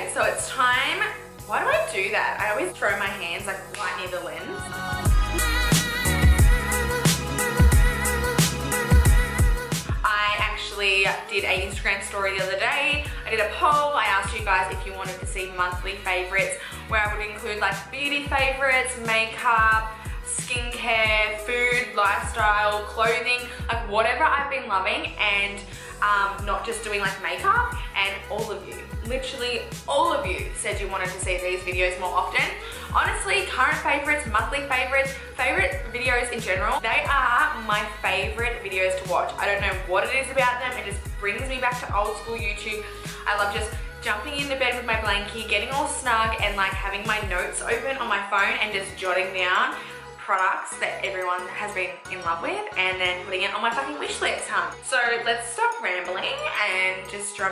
Okay, so it's time. Why do I do that? I always throw my hands like right near the lens. I actually did an Instagram story the other day. I did a poll. I asked you guys if you wanted to see monthly favorites, where I would include like beauty favorites, makeup, skincare, food, lifestyle, clothing, like whatever I've been loving, and not just doing like makeup. And all of you, literally all of you, said you wanted to see these videos more often. Honestly, current favorites, monthly favorites, favorite videos in general, they are my favorite videos to watch. I don't know what it is about them. It just brings me back to old school YouTube. I love just jumping into bed with my blankie, getting all snug, and like having my notes open on my phone and just jotting down products that everyone has been in love with and then putting it on my fucking wish list, huh? So let's stop rambling and just drum.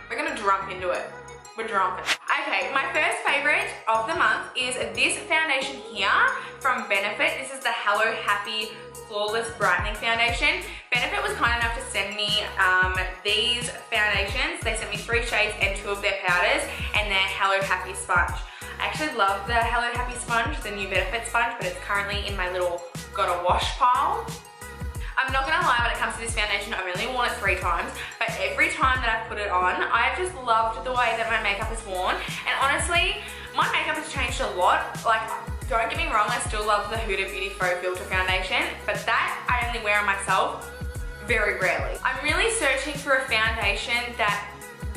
We're gonna jump into it. We're drumping. Okay, my first favorite of the month is this foundation here from Benefit. This is the Hello Happy Flawless Brightening Foundation. Benefit was kind enough to send me these foundations. They sent me 3 shades and 2 of their powders and their Hello Happy sponge. I actually love the Hello Happy sponge, the new Benefit sponge, but it's currently in my little gotta wash pile. I'm not gonna lie, when it comes to this foundation, I've only worn it 3 times, but every time that I put it on, I've just loved the way that my makeup is worn. And honestly, my makeup has changed a lot. Like, don't get me wrong, I still love the Huda Beauty Faux Filter foundation, but that I only wear on myself very rarely. I'm really searching for a foundation that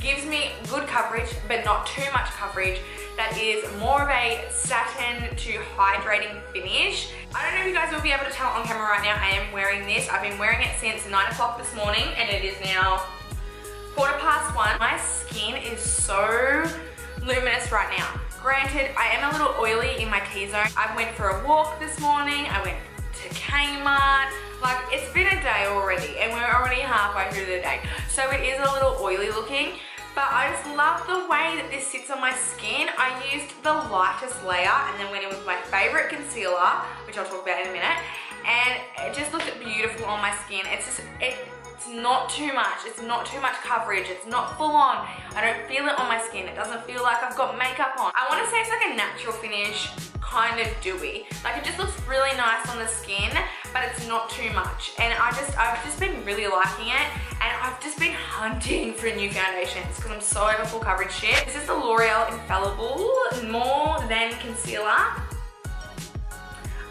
gives me good coverage, but not too much coverage, that is more of a satin to hydrating finish. I don't know if you guys will be able to tell on camera right now, I am wearing this. I've been wearing it since 9 o'clock this morning and it is now 1:15. My skin is so luminous right now. Granted, I am a little oily in my T-zone. I went for a walk this morning, I went to Kmart. Like, it's been a day already and we're already halfway through the day. So it is a little oily looking. But I just love the way that this sits on my skin. I used the lightest layer and then went in with my favorite concealer, which I'll talk about in a minute. And it just looked beautiful on my skin. It's just, it's not too much. It's not too much coverage. It's not full on. I don't feel it on my skin. It doesn't feel like I've got makeup on. I want to say it's like a natural finish, kind of dewy. Like, it just looks really nice on the skin, but it's not too much. And I've just been really liking it. And I've just been hunting for new foundations because I'm so over full coverage shit. This is the L'Oreal Infallible More Than Concealer.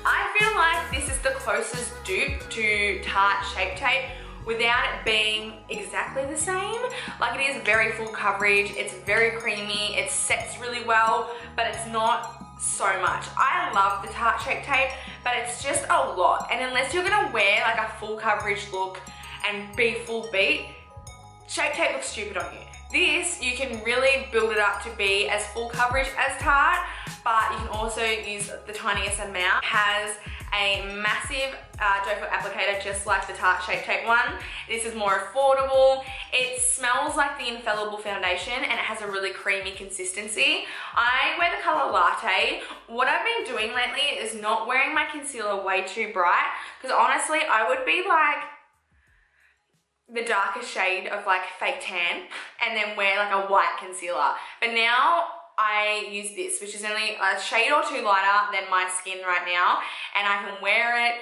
I feel like this is the closest dupe to Tarte Shape Tape without it being exactly the same. Like, it is very full coverage, it's very creamy, it sets really well, but it's not so much. I love the Tarte Shape Tape, but it's just a lot. And unless you're gonna wear like a full coverage look and be full beat, Shape Tape looks stupid on you. This, you can really build it up to be as full coverage as Tarte, but you can also use the tiniest amount. It has a massive doe foot applicator just like the Tarte Shape Tape one. This is more affordable. It smells like the Infallible foundation and it has a really creamy consistency. I wear the color Latte. What I've been doing lately is not wearing my concealer way too bright, because honestly I would be like the darkest shade of like fake tan and then wear like a white concealer. But now I use this, which is only a shade or 2 lighter than my skin right now, and I can wear it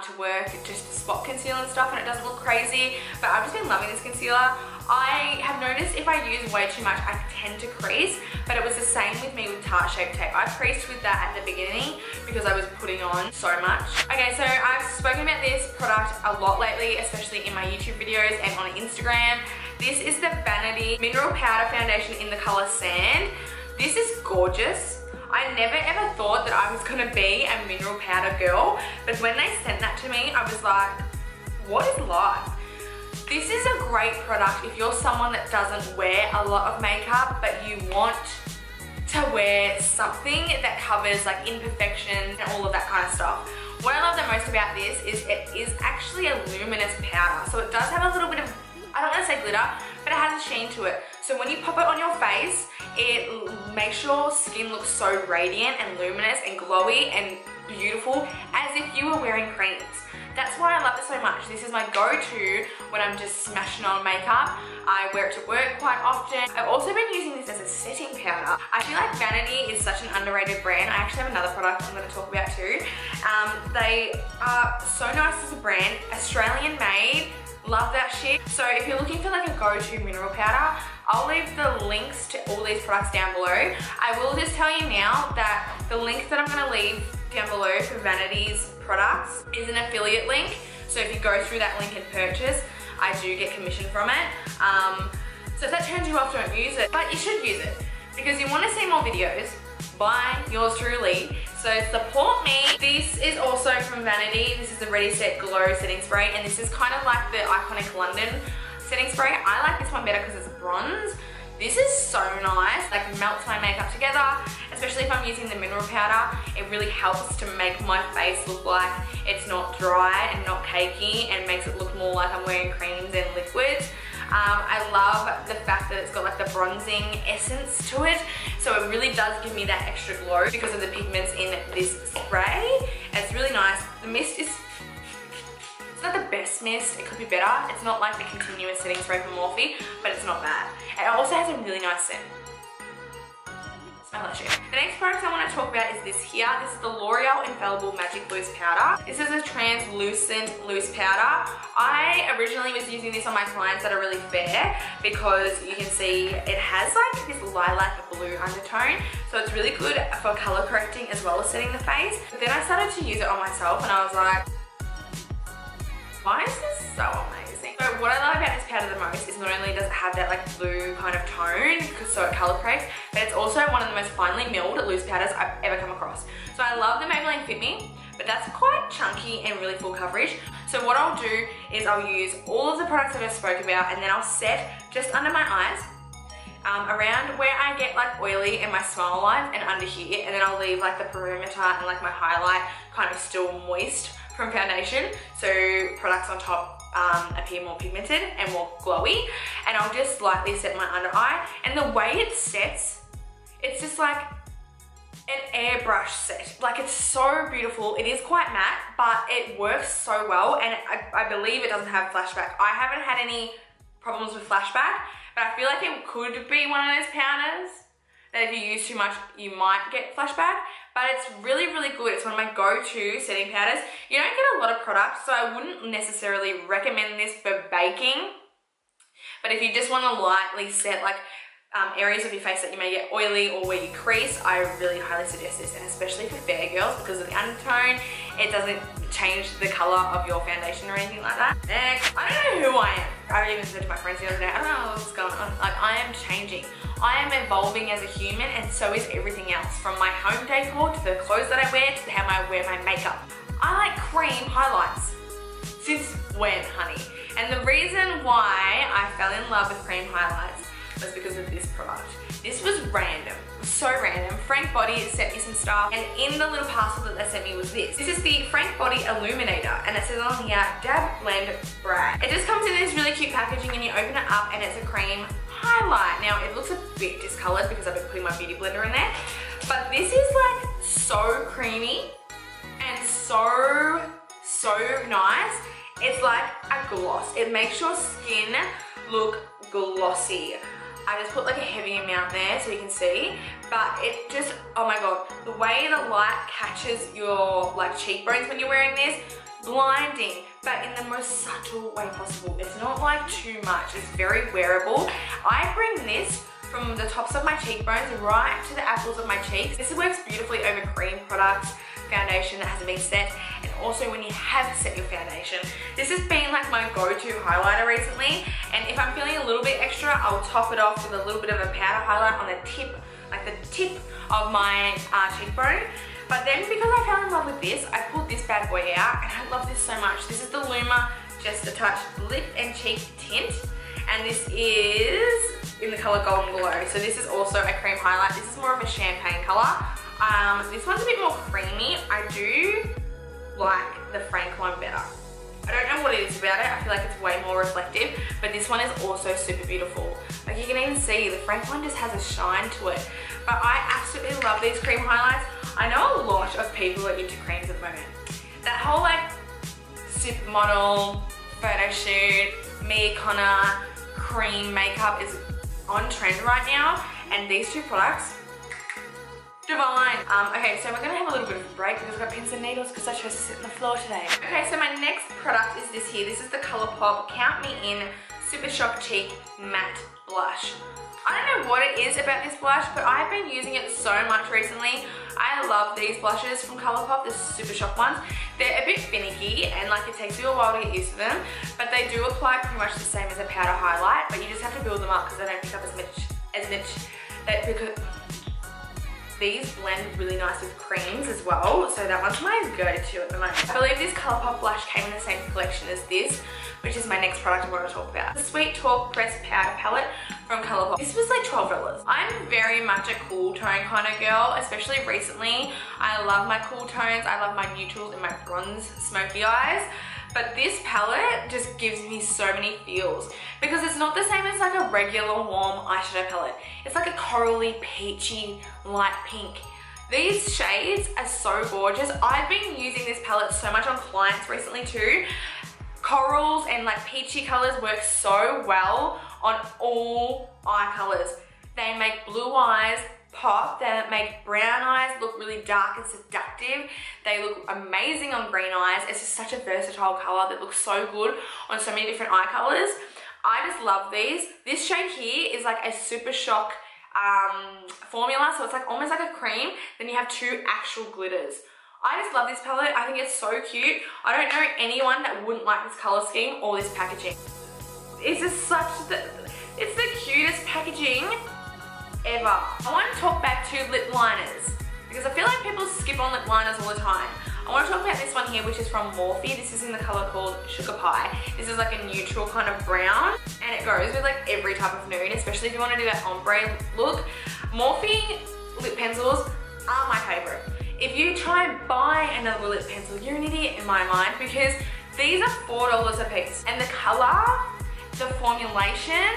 to work, just to spot conceal and stuff, and it doesn't look crazy. But I've just been loving this concealer. I have noticed if I use way too much, I tend to crease, but it was the same with me with Tarte Shape Tape. I creased with that at the beginning because I was putting on so much. Okay, so I've spoken about this product a lot lately, especially in my YouTube videos and on Instagram. This is the VANI-T Mineral Powder Foundation in the color Sand. This is gorgeous. I never ever thought that I was gonna be a mineral powder girl, but when they sent that to me, I was like, what is life? This is a great product if you're someone that doesn't wear a lot of makeup, but you want to wear something that covers like imperfections and all of that kind of stuff. What I love the most about this is it is actually a luminous powder. So it does have a little bit of, I don't want to say glitter, but it has a sheen to it. So when you pop it on your face, it makes your skin look so radiant and luminous and glowy and beautiful, as if you were wearing creams. that's why I love it so much. This is my go-to when I'm just smashing on makeup. I wear it to work quite often. I've also been using this as a setting powder. I feel like VANI-T is such an underrated brand. I actually have another product I'm going to talk about too. They are so nice as a brand, Australian made. Love that shit. So if you're looking for like a go-to mineral powder, I'll leave the links to all these products down below. I will just tell you now that the link that I'm going to leave down below for VANI-T's products is an affiliate link. So if you go through that link and purchase, I do get commission from it. So if that turns you off, don't use it. But you should use it because you want to see more videos by yours truly. So support me. This is also from VANI-T. This is the Ready Set Glow setting spray, and this is kind of like the iconic London setting spray. I like this one better because it's a bronze. This is so nice, like melts my makeup together, especially if I'm using the mineral powder. It really helps to make my face look like it's not dry and not cakey and makes it look more like I'm wearing creams and liquids. I love the fact that it's got like the bronzing essence to it, so it really does give me that extra glow because of the pigments in this spray. And it's really nice. The mist is, it's not the best mist, it could be better. It's not like the continuous setting spray from Morphe, but it's not bad. It also has a really nice scent. Smell that shit. The next product I want to talk about is this here. This is the L'Oreal Infallible Magic Loose Powder. This is a translucent loose powder. I originally was using this on my clients that are really fair because you can see it has like this lilac blue undertone. So it's really good for color correcting as well as setting the face. But then I started to use it on myself and I was like, why is this so amazing? So what I love about this powder the most is not only does it have that like blue kind of tone, so it color corrects, but it's also one of the most finely milled loose powders I've ever come across. So I love the Maybelline Fit Me, but that's quite chunky and really full coverage. So what I'll do is I'll use all of the products I just spoke about and then I'll set just under my eyes, around where I get like oily in my smile lines and under here, and then I'll leave like the perimeter and like my highlight kind of still moist from foundation, so products on top appear more pigmented and more glowy. And I'll just lightly set my under eye, and the way it sets, it's just like an airbrush set. Like it's so beautiful. It is quite matte, but it works so well, and I believe it doesn't have flashback. I haven't had any problems with flashback, but I feel like it could be one of those powders that if you use too much, you might get flashback. But it's really, really good. It's one of my go-to setting powders. You don't get a lot of products, so I wouldn't necessarily recommend this for baking. But if you just want to lightly set like areas of your face that you may get oily or where you crease, I really highly suggest this, and especially for fair girls because of the undertone. It doesn't change the color of your foundation or anything like that. Next, I don't know who I am. I even said to my friends the other day, I don't know what's going on. Like, I am changing. I am evolving as a human, and so is everything else. From my home decor to the clothes that I wear to how I wear my makeup. I like cream highlights. Since when, honey? And the reason why I fell in love with cream highlights was because of this product. This was random, so random. Frank Body sent me some stuff, and in the little parcel that they sent me was this. This is the Frank Body Illuminator, and it says on here, Dab, Blend, Brag. It just comes in this really cute packaging, and you open it up, and it's a cream highlight. Now, it looks a bit discolored because I've been putting my beauty blender in there, but this is like so creamy and so nice. It's like a gloss. It makes your skin look glossy. I just put like a heavy amount there so you can see, but it just, oh my god, the way the light catches your like cheekbones when you're wearing this, blinding, but in the most subtle way possible. It's not like too much, it's very wearable. I bring this from the tops of my cheekbones right to the apples of my cheeks. This works beautifully over cream products, foundation that hasn't been set, and also when you have set your foundation. This has been like my go-to highlighter recently, and if I'm feeling a little bit extra, I'll top it off with a little bit of a powder highlight on the tip, like the tip of my cheekbone. But then because I fell in love with this, I pulled this bad boy out, and I love this so much. This is the Luma Just a Touch Lip and Cheek Tint, and this is in the color Golden Glow. So this is also a cream highlight. This is more of a champagne color. This one's a bit more creamy. I do like the Frank one better. I don't know what it is about it. I feel like it's way more reflective, but this one is also super beautiful. Like you can even see the Frank one just has a shine to it. But I absolutely love these cream highlights. I know a lot of people are into creams at the moment. That whole like supermodel photo shoot, Mia Connor cream makeup is on trend right now, and these two products, divine. Okay, so we're gonna have a little bit of a break because I've got pins and needles because I chose to sit on the floor today. Okay, so my next product is this here. This is the Colourpop Count Me In Super Shock Cheek Matte Blush. I don't know what it is about this blush, but I've been using it so much recently. I love these blushes from Colourpop, the Super Shock ones. They're a bit finicky and like it takes you a while to get used to them, but they do apply pretty much the same as a powder highlight, but you just have to build them up because they don't pick up as much. Because these blend really nice with creams as well, so that one's my go-to at the moment. I believe this Colourpop blush came in the same collection as this, which is my next product I want to talk about. The Sweet Talk Pressed Powder Palette from Colourpop. This was like $12. I'm very much a cool tone kind of girl, especially recently. I love my cool tones, I love my neutrals and my bronze smoky eyes. But this palette just gives me so many feels because it's not the same as like a regular warm eyeshadow palette. It's like a corally, peachy, light pink. These shades are so gorgeous. I've been using this palette so much on clients recently too. Corals and like peachy colors work so well on all eye colors. They make blue eyes pop, they make brown eyes look really dark and seductive. They look amazing on green eyes. It's just such a versatile color that looks so good on so many different eye colors. I just love these. This shade here is like a Super Shock formula, so it's like almost like a cream. Then you have two actual glitters. I just love this palette. I think it's so cute. I don't know anyone that wouldn't like this color scheme or this packaging. It's just it's the cutest packaging ever. I want to talk back to lip liners because I feel like people skip on lip liners all the time. I want to talk about this one here, which is from Morphe. This is in the color called Sugar Pie. This is like a neutral kind of brown, and it goes with like every type of nude, especially if you want to do that ombre look. Morphe lip pencils are my favorite. If you try and buy another lip pencil, you're an idiot in my mind because these are $4 a piece, and the color, the formulation,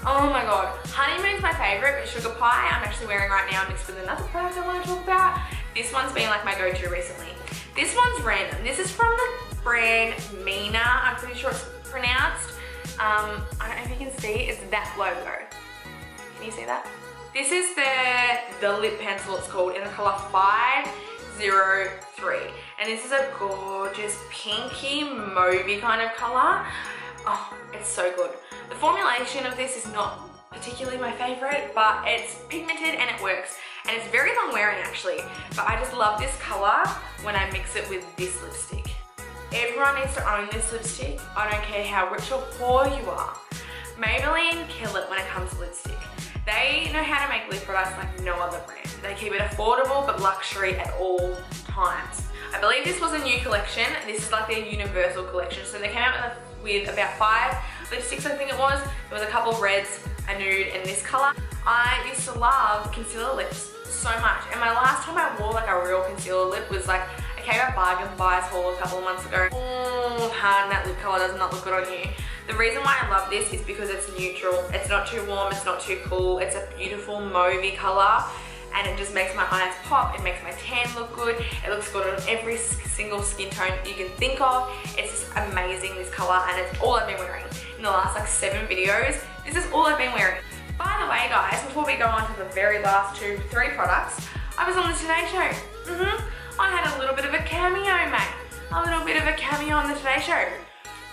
oh my god. Honeymoon's my favorite, but Sugar Pie I'm actually wearing right now mixed with another product I want to talk about. This one's been like my go-to recently. This one's random. This is from the brand Mina, I'm pretty sure it's pronounced. I don't know if you can see, it's that logo. Can you see that? This is the lip pencil, it's called, in the color 503. And this is a gorgeous pinky mauvey kind of color. Oh, it's so good. The formulation of this is not particularly my favorite, but it's pigmented and it works. And it's very long wearing actually, but I just love this color when I mix it with this lipstick. Everyone needs to own this lipstick. I don't care how rich or poor you are. Maybelline kill it when it comes to lipstick. They know how to make lip products like no other brand. They keep it affordable but luxury at all times. I believe this was a new collection. This is like their Universal collection. So they came out with about 5 lipsticks, I think it was. There was a couple of reds, a nude, and this color. I used to love concealer lips so much. And my last time I wore like a real concealer lip was like, I came out Bargain Buys haul a couple of months ago. Oh, hard, that lip color does not look good on you. The reason why I love this is because it's neutral. It's not too warm, it's not too cool. It's a beautiful mauvey color and it just makes my eyes pop. It makes my tan look good. It looks good on every single skin tone you can think of. It's just amazing, this color, and it's all I've been wearing. In the last like 7 videos, this is all I've been wearing. By the way guys, before we go on to the very last 2-3 products, I was on the Today Show. I had a little bit of a cameo, mate. A little bit of a cameo on the Today Show.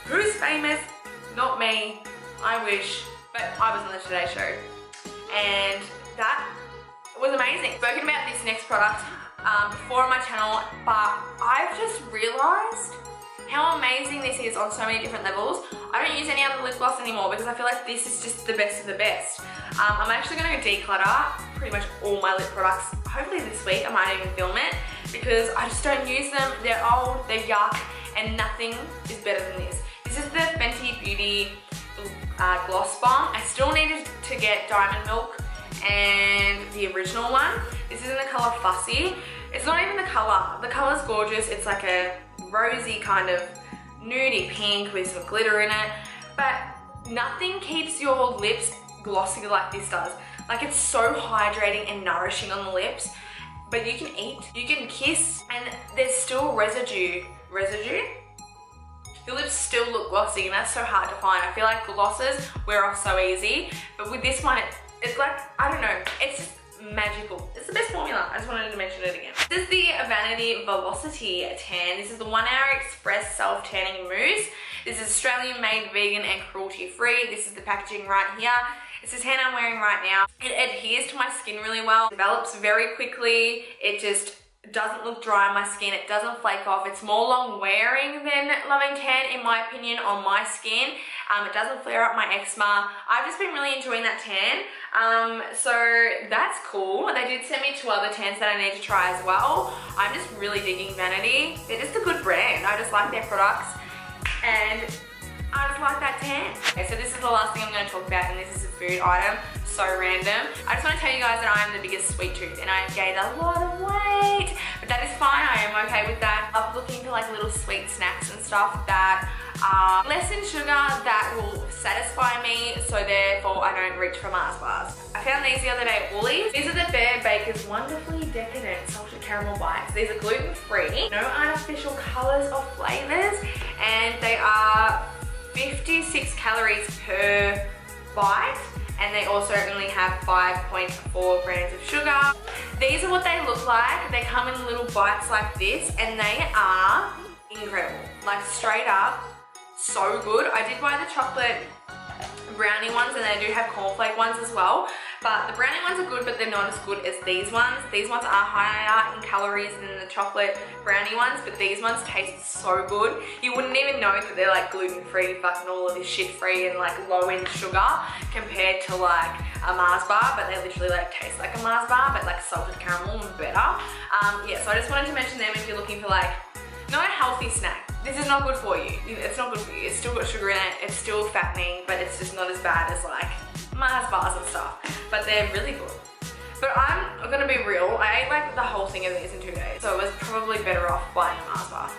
Who's famous? Not me, I wish, but I was on the Today Show and that was amazing. Spoken about this next product before on my channel, but I've just realised how amazing this is on so many different levels. I don't use any other lip gloss anymore because I feel like this is just the best of the best. I'm actually going to declutter pretty much all my lip products, hopefully this week. I might even film it because I just don't use them. They're old, they're yuck, and nothing is better than this. This is the Fenty Beauty Gloss Bomb. I still needed to get Diamond Milk and the original one. This is in the color Fussy. It's not even the color. The color's gorgeous. It's like a rosy kind of nudie pink with some glitter in it. But nothing keeps your lips glossy like this does. Like, it's so hydrating and nourishing on the lips. But you can eat, you can kiss, and there's still residue. your lips still look glossy, and that's so hard to find. I feel like glosses wear off so easy, but with this one, it's like, I don't know, it's just magical. It's the best formula. I just wanted to mention it again. This is the VANI-T Velocity Tan. This is the 1 Hour Express Self-Tanning Mousse. This is Australian made, vegan and cruelty free. This is the packaging right here. It's the tan I'm wearing right now. It adheres to my skin really well. It develops very quickly. It just doesn't look dry on my skin. It doesn't flake off. It's more long wearing than Loving Tan in my opinion on my skin. It doesn't flare up my eczema. I've just been really enjoying that tan. So that's cool. They did send me 2 other tans that I need to try as well. I'm just really digging VANI-T. They're just a good brand. I just like their products and I just like that tan. Okay, so this is the last thing I'm going to talk about, and this is a food item. So random. I just want to tell you guys that I am the biggest sweet tooth and I have gained a lot of weight, but that is fine. I am okay with that. I'm looking for like little sweet snacks and stuff that are less in sugar that will satisfy me, so therefore I don't reach for Mars bars. I found these the other day at Woolies. These are the Bear Baker's Wonderfully Decadent Salted Caramel Bites. These are gluten-free, no artificial colors or flavors, and they are 56 calories per bite, and they also only have 5.4 grams of sugar. These are what they look like. They come in little bites like this, and they are incredible. Like straight up, so good. I did buy the chocolate brownie ones, and they do have cornflake ones as well. But the brownie ones are good, but they're not as good as these ones. These ones are higher in calories than the chocolate brownie ones, but these ones taste so good. You wouldn't even know that they're like gluten-free, fucking all of this shit free and like low in sugar compared to like a Mars bar, but they literally like taste like a Mars bar, but like salted caramel and better. Yeah, so I just wanted to mention them if you're looking for like, not a healthy snack. This is not good for you. It's not good for you. It's still got sugar in it. It's still fattening, but it's just not as bad as like Mars bars and stuff. But they're really good. But I'm gonna be real. I ate like the whole thing of these in 2 days. So it was probably better off buying a Mars bar.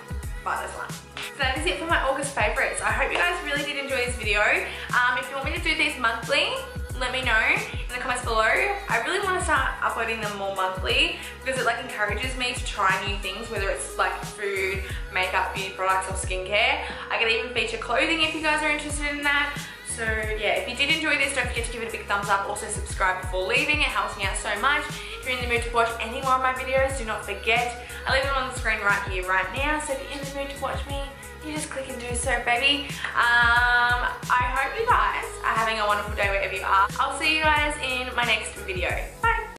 Buy this one. So that is it for my August favorites. I hope you guys really did enjoy this video. If you want me to do these monthly, let me know in the comments below. I really want to start uploading them more monthly because it like encourages me to try new things, whether it's like food, makeup, beauty products or skincare. I can even feature clothing if you guys are interested in that. So yeah, if you did enjoy this, don't forget to give it a big thumbs up. Also subscribe before leaving, it helps me out so much. If you're in the mood to watch any more of my videos, do not forget, I leave them on the screen right here, right now. So if you're in the mood to watch me, you just click and do so, baby. I hope you guys are having a wonderful day wherever you are. I'll see you guys in my next video.